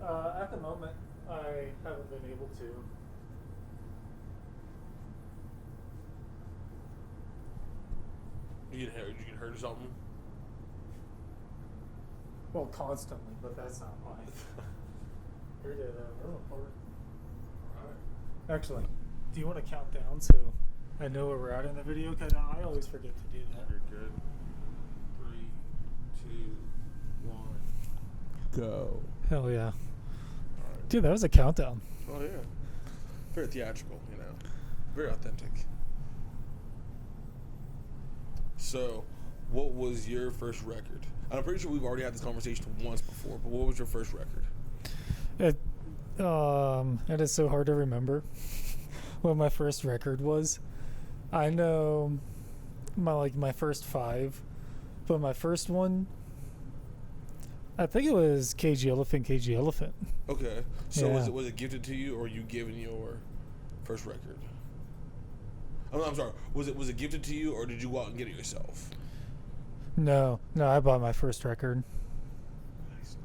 At the moment, I haven't been able to. Did you get hurt or something? Well, constantly, but that's not mine. Here it is. Actually, do you want to count down so I know where we're at in the video? Because I always forget to do that. You're good. 3, 2, 1, go. Hell yeah. All right. Dude, that was a countdown. Oh yeah. Very theatrical, very authentic. So, what was your first record? And I'm pretty sure we've already had this conversation once before, but what was your first record? It is so hard to remember what my first record was. I know my first 5, but my first one, I think it was KG Elephant. Okay. So Yeah. was it gifted to you, or were you given your first record? I'm sorry. Was it gifted to you, or did you go out and get it yourself? No, I bought my first record. Nice.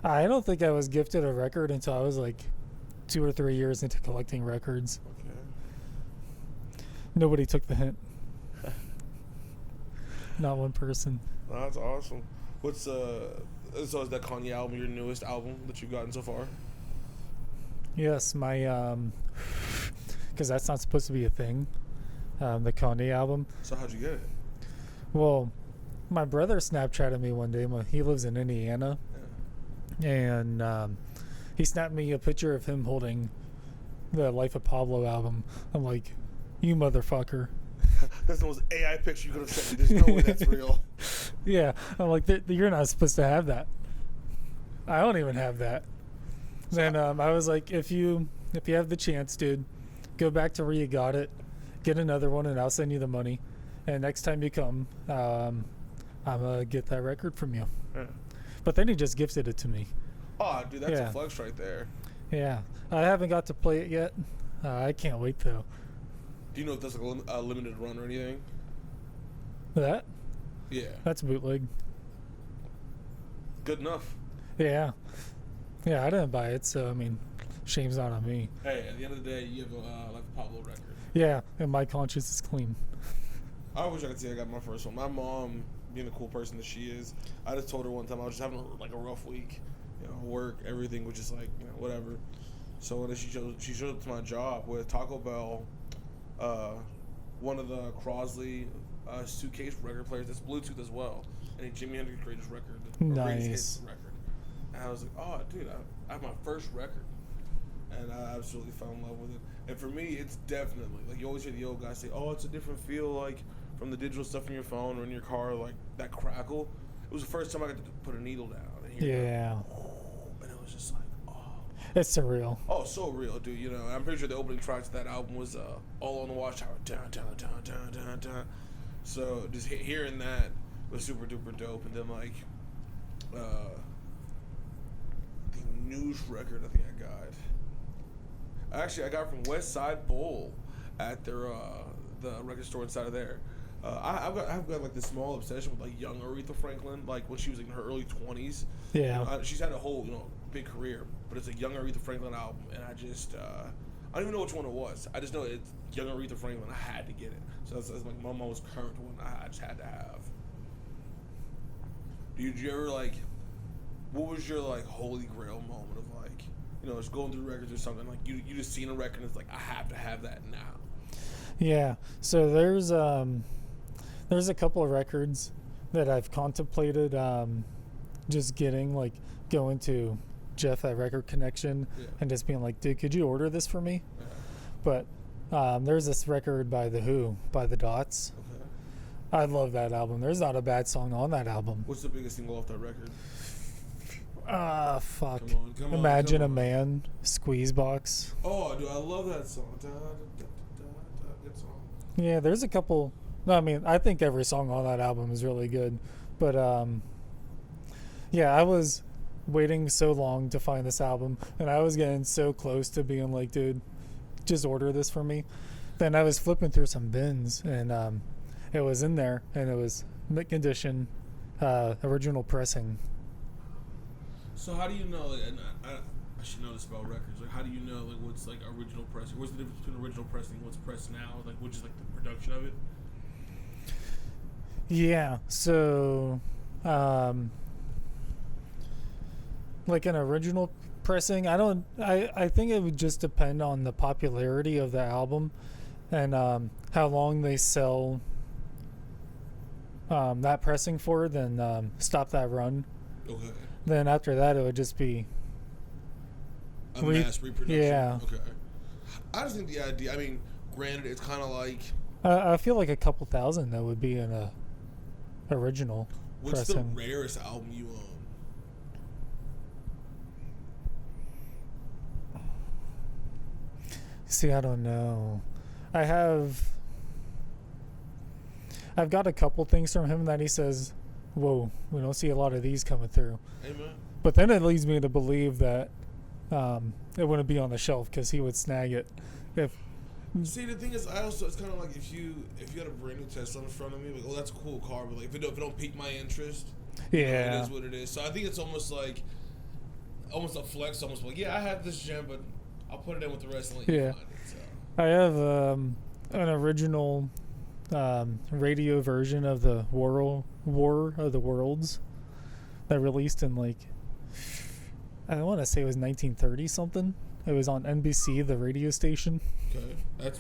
I don't think I was gifted a record until I was like 2 or 3 years into collecting records. Okay. Nobody took the hint. Not one person. Oh, that's awesome. So is that Kanye album your newest album that you've gotten so far? Yes, my because that's not supposed to be a thing. The Kanye album. So how'd you get it? Well, my brother Snapchatted me one day. He lives in Indiana, and he snapped me a picture of him holding the Life of Pablo album. I'm like, you motherfucker. That's the most AI picture you could have sent me. There's no way that's real. Yeah, I'm like, you're not supposed to have that. I don't even have that. Then I was like, if you have the chance, dude, go back to where you got it, get another one, and I'll send you the money. And next time you come, I'm gonna get that record from you. Yeah. But then he just gifted it to me. Oh, dude, that's Yeah. a flex right there. Yeah, I haven't got to play it yet. I can't wait though. Do you know if that's like a limited run or anything? That? Yeah. That's bootleg. Good enough. Yeah. Yeah, I didn't buy it, so I mean, shame's not on me. Hey, at the end of the day, you have like a Pablo record. Yeah, and my conscience is clean. I wish I could say I got my first one. My mom, being the cool person that she is, I just told her one time I was just having a rough week, work, everything was just like whatever. So when she showed up to my job with Taco Bell, one of the Crosley suitcase record players that's Bluetooth as well, and a Jimi Hendrix greatest record, greatest hits record. And I was like, oh, dude, I have my first record, and I absolutely fell in love with it. And for me, it's definitely like you always hear the old guys say, oh, it's a different feel, like from the digital stuff in your phone or in your car, like that crackle. It was the first time I got to put a needle down and hear Yeah. and it was just like, oh. It's surreal. Oh, so real, dude. I'm pretty sure the opening track to that album was All on the Watchtower. Dun, dun, dun, dun, dun, dun. So just hearing that was super duper dope. And then like the news record I think I got. Actually, I got it from West Side Bowl at their the record store inside of there. I've got like this small obsession with like young Aretha Franklin, like when she was in her early 20s. Yeah. She's had a whole big career, but it's a young Aretha Franklin album, and I just I don't even know which one it was. I just know it's young Aretha Franklin. I had to get it, so that's like my most current one. I just had to have. Did you ever like? What was your like holy grail moment of like just going through records or something like you just seen a record and it's like I have to have that now. Yeah. So there's a couple of records that I've contemplated just getting, like going to Jeff at Record Connection and just being like, dude, could you order this for me? Yeah. But there's this record by The Who, by The Dots. Okay. I love that album. There's not a bad song on that album. What's the biggest single off that record? Fuck. Come on, Imagine come a on. Man, Squeeze Box. Oh, dude, I love that song. Da, da, da, da, da. Good song. Yeah, there's a couple. No, I mean, I think every song on that album is really good. But, yeah, I was waiting so long to find this album, and I was getting so close to being like, dude, just order this for me. Then I was flipping through some bins, and it was in there, and it was mint condition, original pressing. So how do you know? Like, and I should know this about records. Like, how do you know like what's like original pressing? What's the difference between original pressing and what's pressed now? Like, which is like the production of it? Yeah. So, um, like an original pressing, I don't. I think it would just depend on the popularity of the album and how long they sell that pressing for. Then stop that run. Okay. Then after that, it would just be Mass reproduction. Yeah. Okay. I just think the idea. I mean, granted, it's kind of like. I feel like a couple thousand that would be in a original What's pressing. the rarest album you own? See, I don't know. I've got a couple things from him that he says, "Whoa, we don't see a lot of these coming through." Amen. But then it leads me to believe that it wouldn't be on the shelf because he would snag it. If See, the thing is, I also it's kind of like if you had a brand new Tesla in front of me, like, oh, that's a cool car, but like if it don't pique my interest, you know, yeah, it is what it is. So I think it's almost a flex, almost like, yeah, I have this gem, but I'll put it in with the rest and let you Yeah. find it. So. I have an original radio version of the War of the Worlds that released in like I want to say it was 1930 something. It was on NBC, the radio station. Okay, that's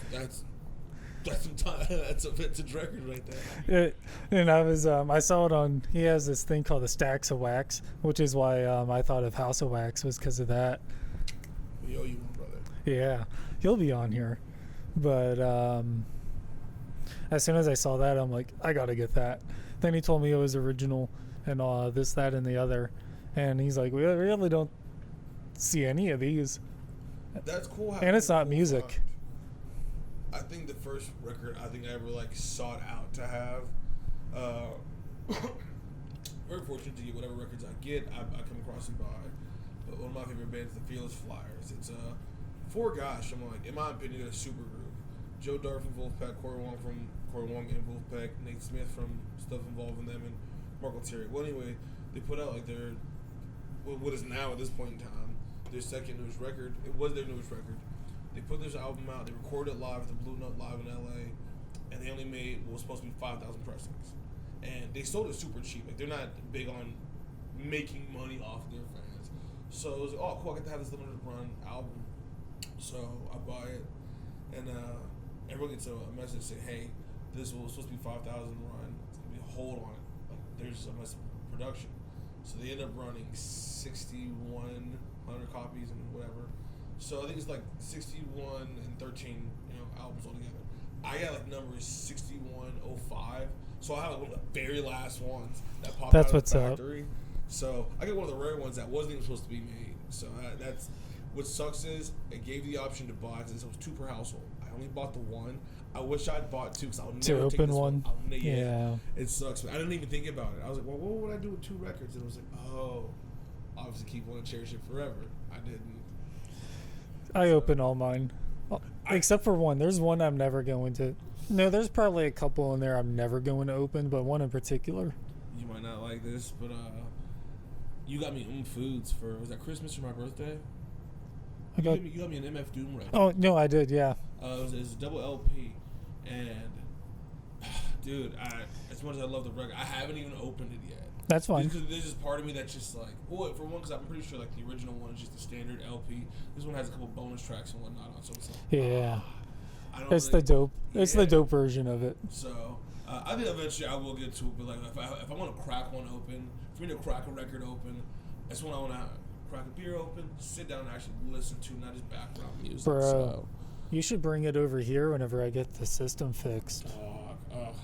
a vintage record right there. And I saw it on. He has this thing called the Stacks of Wax, which is why I thought of House of Wax was because of that. We owe you one, brother. Yeah, he'll be on here. But as soon as I saw that, I'm like, I gotta get that. Then he told me it was original and this, that, and the other. And he's like, we really don't see any of these. That's cool. And it's not music. I think the first record I ever like sought out to have. Very fortunate to get whatever records I get. I come across and buy. But one of my favorite bands is the Fearless Flyers. It's four guys from, like, in my opinion, a super group. Joe Dart from Wolfpack, Corey Wong and Wolfpack, Nate Smith from stuff involving them, and Marco Terry. Well, anyway, they put out like their what is now at this point in time their second newest record. It was their newest record. They put this album out. They recorded it live at the Blue Note Live in LA, and they only made what was supposed to be 5,000 pressings, and they sold it super cheap. Like, they're not big on making money off their fans. So it was like, oh cool, I get to have this limited run album. So I buy it, and everyone gets a message saying, hey, this was supposed to be 5,000 run. It's gonna be a hold on it. Like, there's a mess of production. So they end up running 6,100 copies and whatever. So I think it's like 61 and 13, albums altogether. I got like numbers 6105. So I have one of the very last ones that popped out of the factory. So I got one of the rare ones that wasn't even supposed to be made. So that's what sucks is it gave the option to buy because it was 2 per household. I only bought the one. I wish I'd bought 2 because I'll never take this one. Yeah, it sucks. I didn't even think about it. I was like, well, what would I do with 2 records? And it was like, oh, obviously keep wanting to cherish it forever. I didn't. I open all mine, except for one. There's one I'm never going to. No, there's probably a couple in there I'm never going to open, but one in particular. You might not like this, but you got me Foods for, was that Christmas or my birthday? You got me an MF Doom record. Oh no, I did, yeah. It was a double LP, and dude, as much as I love the record, I haven't even opened it yet. That's fine. Because there's just part of me that's just like, well, for one, because I'm pretty sure like the original one is just a standard LP. This one has a couple bonus tracks and whatnot on, so it's like, yeah, it's the dope. It's the dope version of it. So I think eventually I will get to it, but like if I want to crack one open, for me to crack a record open, that's when I want to crack a beer open, sit down and actually listen to, not just background music. Bro, so. You should bring it over here whenever I get the system fixed.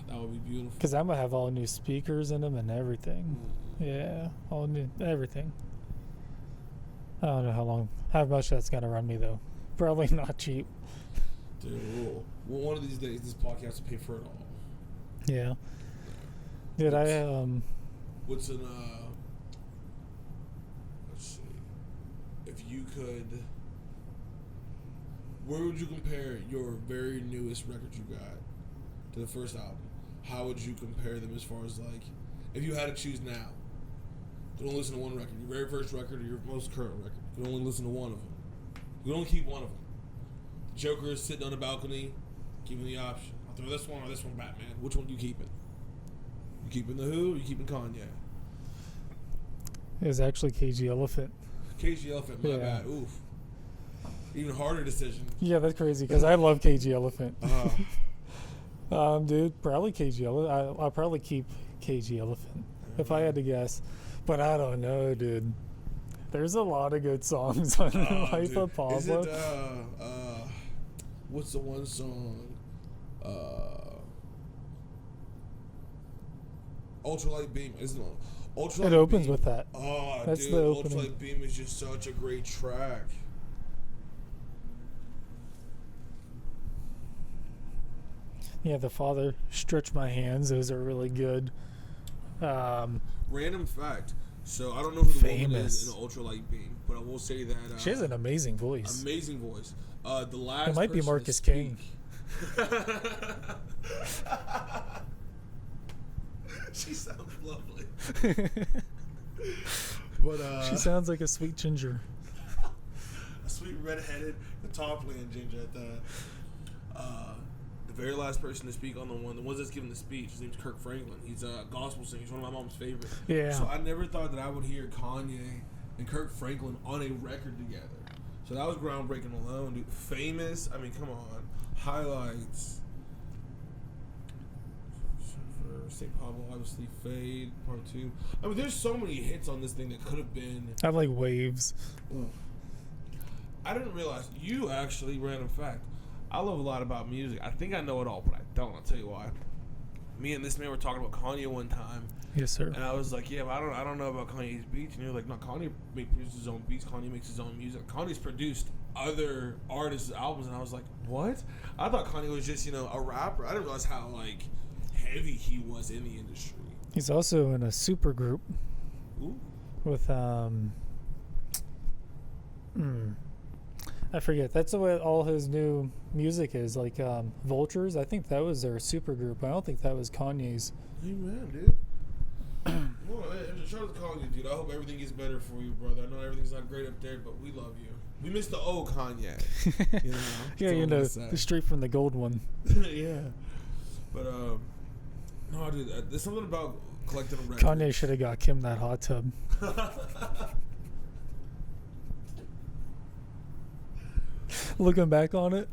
That would be beautiful. Because I'm gonna have all new speakers in them and everything. Yeah, all new everything. I don't know how much that's gonna run me though. Probably not cheap. Dude, well, one of these days this podcast will pay for it all. Yeah. Dude, What's an let's see. If you could, where would you compare your very newest record you got to the first album? How would you compare them as far as like, if you had to choose now, You can only listen to one record. Your very first record or your most current record. You can only listen to one of them. You can only keep one of them. The Joker is sitting on a balcony, giving the option. I'll throw this one or this one, Batman. Which one do you keeping? You keeping The Who or you keeping Kanye? It was actually KG Elephant. KG Elephant, my bad. Oof. Even harder decision. Yeah, that's crazy because I love KG Elephant. Dude, probably KG Elephant. I'll probably keep KG Elephant if I had to guess. But I don't know, dude. There's a lot of good songs on Life of Pablo. Is it, what's the one song? Ultralight Beam. Isn't it? Ultralight It opens Beam. with that. Oh, That's dude, the opening. Ultralight Beam is just such a great track. Yeah, The Father, Stretch My Hands. Those are really good. Random fact. So I don't know who the woman Famous. is in the Ultralight Beam, but I will say that She has an amazing voice. amazing voice. The last It might be person to Marcus King. speak- She sounds lovely. But She sounds like a sweet ginger. a sweet redheaded, the top land ginger at that. The very last person to speak on the ones that's giving the speech, his name's Kirk Franklin. He's a gospel singer. He's one of my mom's favorites. Yeah. So I never thought that I would hear Kanye and Kirk Franklin on a record together. So that was groundbreaking alone, dude. Famous. I mean, come on. Highlights. St. Pablo, obviously, Fade, Part 2. I mean, there's so many hits on this thing that could have been. I like Waves. I didn't realize you actually, random fact. I love a lot about music. I think I know it all, but I don't. I'll tell you why. Me and this man were talking about Kanye one time, Yes, sir. and I was like, "Yeah, but I don't know about Kanye's beats." And he was like, "No, Kanye produces his own beats. Kanye makes his own music. Kanye's produced other artists' albums." And I was like, "What?" I thought Kanye was just a rapper. I didn't realize how heavy he was in the industry. He's also in a super group Ooh. with I forget. That's the way all his new music is. Like Vultures, I think that was their super group. I don't think that was Kanye's. Amen, dude. Well, shout out to Kanye, dude. I hope everything gets better for you, brother. I know everything's not great up there, but we love you. We miss the old Kanye. You know? Yeah, That's all I'm gonna say. straight from the gold one. Yeah. But no, dude. There's something about collecting a record. Kanye should have got Kim that hot tub. Looking back on it,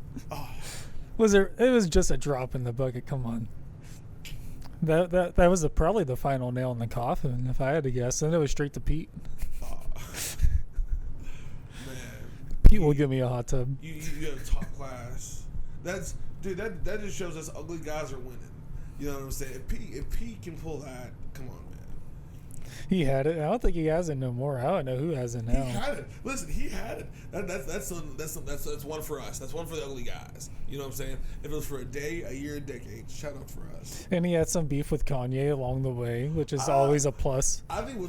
it was just a drop in the bucket. Come on, that was probably the final nail in the coffin, if I had to guess. And it was straight to Pete. Man, Pete will give me a hot tub. you have top class. That just shows us ugly guys are winning. You know what I'm saying? If Pete can pull that, come on, man. He had it. I don't think he has it no more. I don't know who has it now. He had it. Listen, he had it. That's one for us. That's one for the ugly guys. You know what I'm saying? If it was for a day, a year, a decade, shout out for us. And he had some beef with Kanye along the way, which is always a plus. I think it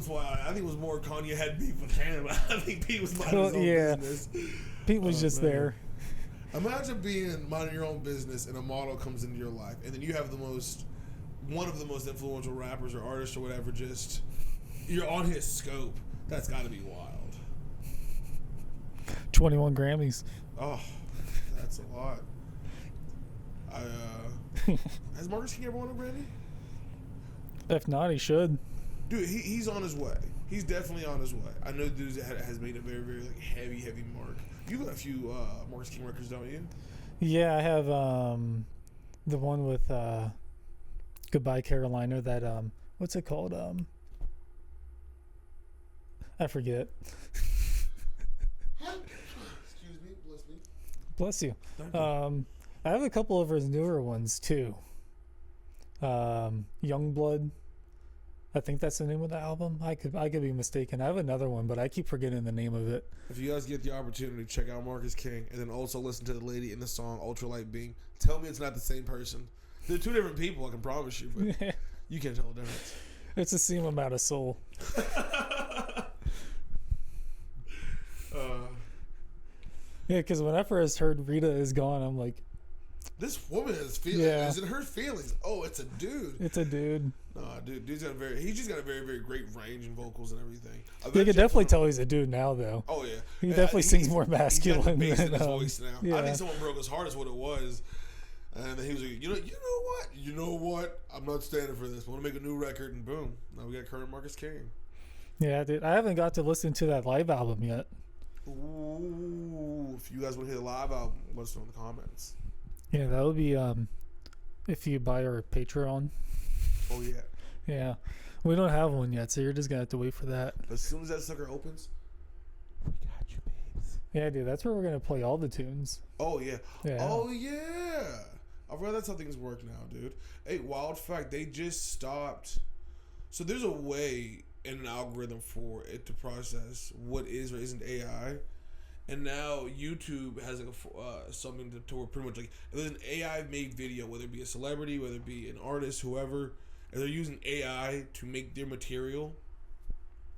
was more Kanye had beef with him. I think Pete was minding his own business. Pete was just man. there. Imagine being minding your own business and a model comes into your life, and then you have one of the most influential rappers or artists or whatever. Just you're on his scope. That's got to be wild. 21 Grammys. Oh, that's a lot. Has Marcus King ever won a Grammy? If not, he should. Dude, he's on his way. He's definitely on his way. I know dude has made a very, very heavy mark. You got a few Marcus King records, don't you? Yeah, I have the one with Goodbye Carolina. That what's it called? I forget. Excuse me, bless me. Bless you. Thank you. I have a couple of his newer ones too. Youngblood. I think that's the name of the album. I could be mistaken. I have another one, but I keep forgetting the name of it. If you guys get the opportunity, check out Marcus King, and then also listen to the lady in the song Ultralight Beam. Tell me it's not the same person. They're two different people, I can promise you, but you can't tell the difference. It's the same amount of soul. Yeah, because when I first heard Rita Is Gone, I'm like, This woman has feelings. Yeah. Is it her feelings? Oh, it's a dude. It's a dude. Nah, dude's got he's just got a very, very great range in vocals and everything. You can definitely tell he's a dude now, though. Oh yeah, He definitely sings more He's got masculine the bass in than his voice now. yeah. I think someone broke his heart is what it was, and then he was like, you know what? I'm not standing for this. I want to make a new record, and boom, now we got current Marcus King. Yeah, dude. I haven't got to listen to that live album yet. Ooh, if you guys want to hear the live album, let us know in the comments. Yeah, that would be if you buy our Patreon. Oh yeah. Yeah. We don't have one yet, so you're just gonna have to wait for that. As soon as that sucker opens, we got you, babes. Yeah, dude, that's where we're gonna play all the tunes. Oh yeah. Yeah. Oh yeah. I forgot that's how things work now, dude. Hey, wild fact, they just stopped. So there's a way in an algorithm for it to process what is or isn't AI. And now YouTube has like something to where pretty much like if there's an AI made video, whether it be a celebrity, whether it be an artist, whoever, and they're using AI to make their material,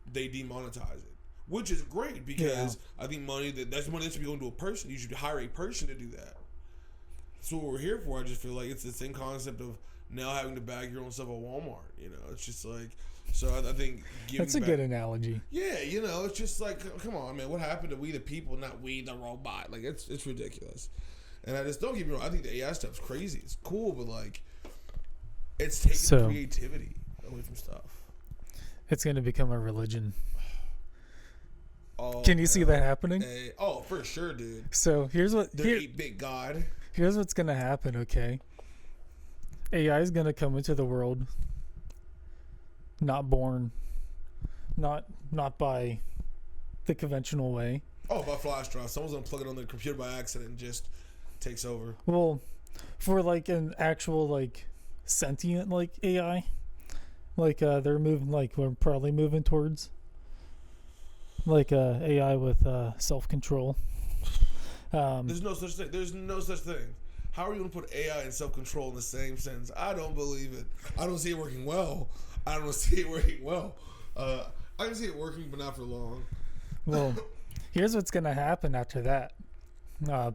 they demonetize it, which is great because I think that's money that should be going to a person. You should hire a person to do that. That's what we're here for. I just feel like it's the same concept of now having to bag your own stuff at Walmart. It's just like. So I think that's a good analogy. Yeah, it's just like, come on, man. What happened to we the people, not we the robot? Like it's ridiculous. And I just don't get me wrong. I think the AI stuff's crazy. It's cool, but like, it's taking creativity away from stuff. It's going to become a religion. Oh, can you see that happening? Oh, for sure, dude. So here's what the 8-bit god. Here's what's going to happen. Okay, AI is going to come into the world. Not born, not by the conventional way. Oh, by flash drive. Someone's gonna plug it on their computer by accident and just takes over. Well, for like an actual like sentient like AI, like they're moving like we're probably moving towards like AI with self control. There's no such thing. There's no such thing. How are you gonna put AI and self control in the same sentence? I don't believe it. I don't see it working well. I don't see it working well. I can see it working, but not for long. Well, here's what's going to happen after that.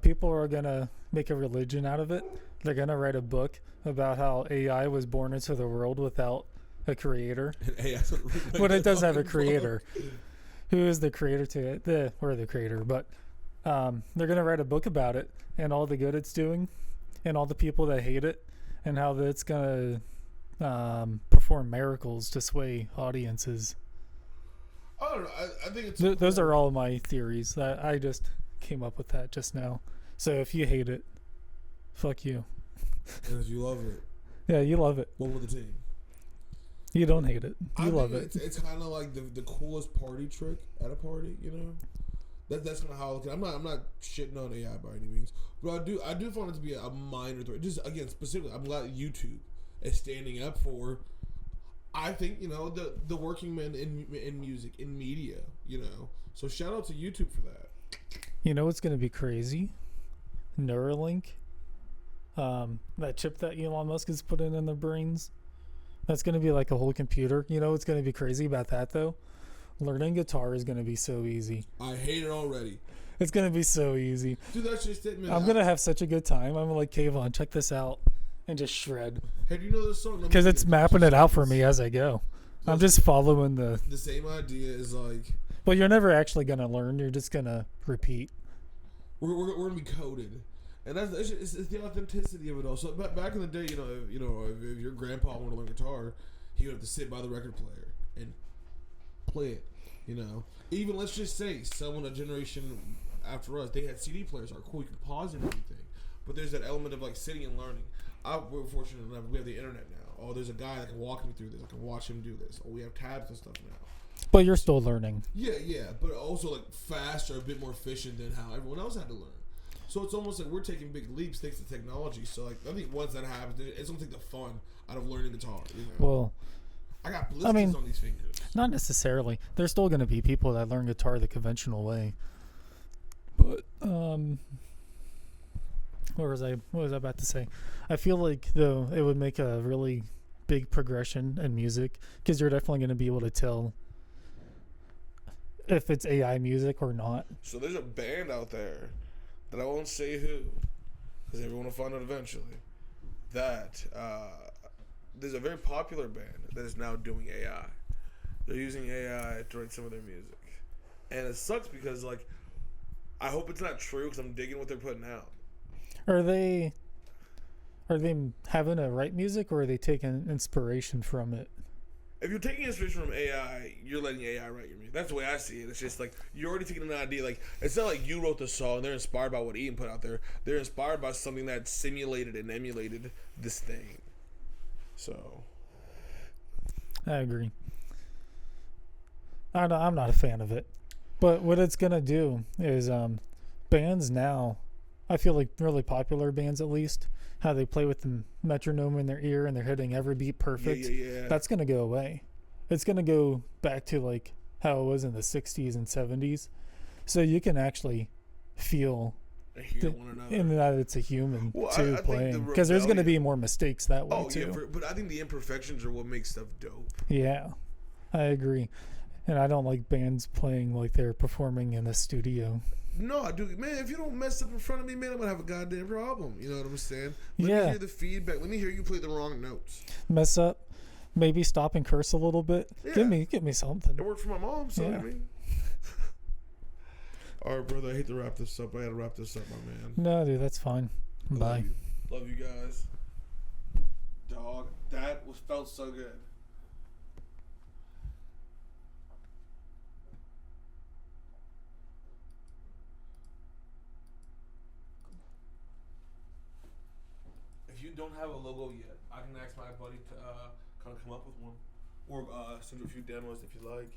People are going to make a religion out of it. They're going to write a book about how AI was born into the world without a creator. But it does have a creator. Who is the creator to it? Or the creator. But they're going to write a book about it and all the good it's doing and all the people that hate it and how it's going to perform miracles to sway audiences. I don't know. I think it's those are all my theories. That I just came up with that just now. So if you hate it, fuck you. And if you love it, yeah, you love it. What with the team? You don't hate it. You love it. It's kind of like the coolest party trick at a party. That's kind of how I look at it. I'm not shitting on AI by any means, but I do find it to be a minor threat. Just again, specifically, I'm glad YouTube is standing up for, I think, the working men in music, in media, So shout out to YouTube for that. You know what's going to be crazy? Neuralink. That chip that Elon Musk has put in their brains. That's going to be like a whole computer. You know what's going to be crazy about that, though? Learning guitar is going to be so easy. I hate it already. It's going to be so easy. Dude, that's just it, man. I'm going to have such a good time. I'm like, Kayvon, check this out. And just shred. Hey, do you know this song? Because it's mapping it out for me as I go. I'm just following the same idea is like. Well, you're never actually gonna learn. You're just gonna repeat. We're gonna be coded, and it's the authenticity of it all. So back in the day, if your grandpa wanted to learn guitar, he would have to sit by the record player and play it. Even let's just say someone a generation after us, they had CD players. Are cool. You can pause and everything, but there's that element of like sitting and learning. We're fortunate enough we have the internet now. Oh, there's a guy that can walk me through this. I can watch him do this. Oh, we have tabs and stuff now. But you're still learning. Yeah, but also like faster, a bit more efficient than how everyone else had to learn. So it's almost like we're taking big leaps thanks to technology. So like I think once that happens, it's gonna take the fun out of learning guitar. Well, I got blisters on these fingers. Not necessarily. There's still gonna be people that learn guitar the conventional way. But what was I about to say? I feel like though it would make a really big progression in music because you're definitely going to be able to tell if it's AI music or not. So there's a band out there that I won't say who. because everyone will find out eventually, that there's a very popular band that is now doing AI. They're using AI to write some of their music. And it sucks because, like, I hope it's not true because I'm digging what they're putting out. Are they having to write music, or are they taking inspiration from it? If you're taking inspiration from AI, you're letting AI write your music. That's the way I see it. It's just like you're already taking an idea. Like, it's not like you wrote the song. They're inspired by what Ian put out there. They're inspired by something that simulated and emulated this thing. So, I agree. I'm not a fan of it. But what it's going to do is bands now, I feel like really popular bands at least, how they play with the metronome in their ear and they're hitting every beat perfect. Yeah. That's going to go away. It's going to go back to like how it was in the 60s and 70s. So you can actually feel one another. in that it's a human too I playing. Because there's going to be more mistakes that way too. Yeah, but I think the imperfections are what makes stuff dope. Yeah, I agree. And I don't like bands playing like they're performing in a studio. No, I do. Man, if you don't mess up in front of me, man, I'm going to have a goddamn problem. You know what I'm saying? Let me hear the feedback. Let me hear you play the wrong notes. Mess up. Maybe stop and curse a little bit. Yeah. Give me something. It worked for my mom, so yeah. I mean. All right, brother. I hate to wrap this up. I got to wrap this up, my man. No, dude, that's fine. Bye. Love you guys. Dog, that felt so good. If you don't have a logo yet, I can ask my buddy to kind of come up with one, or send you a few demos if you like.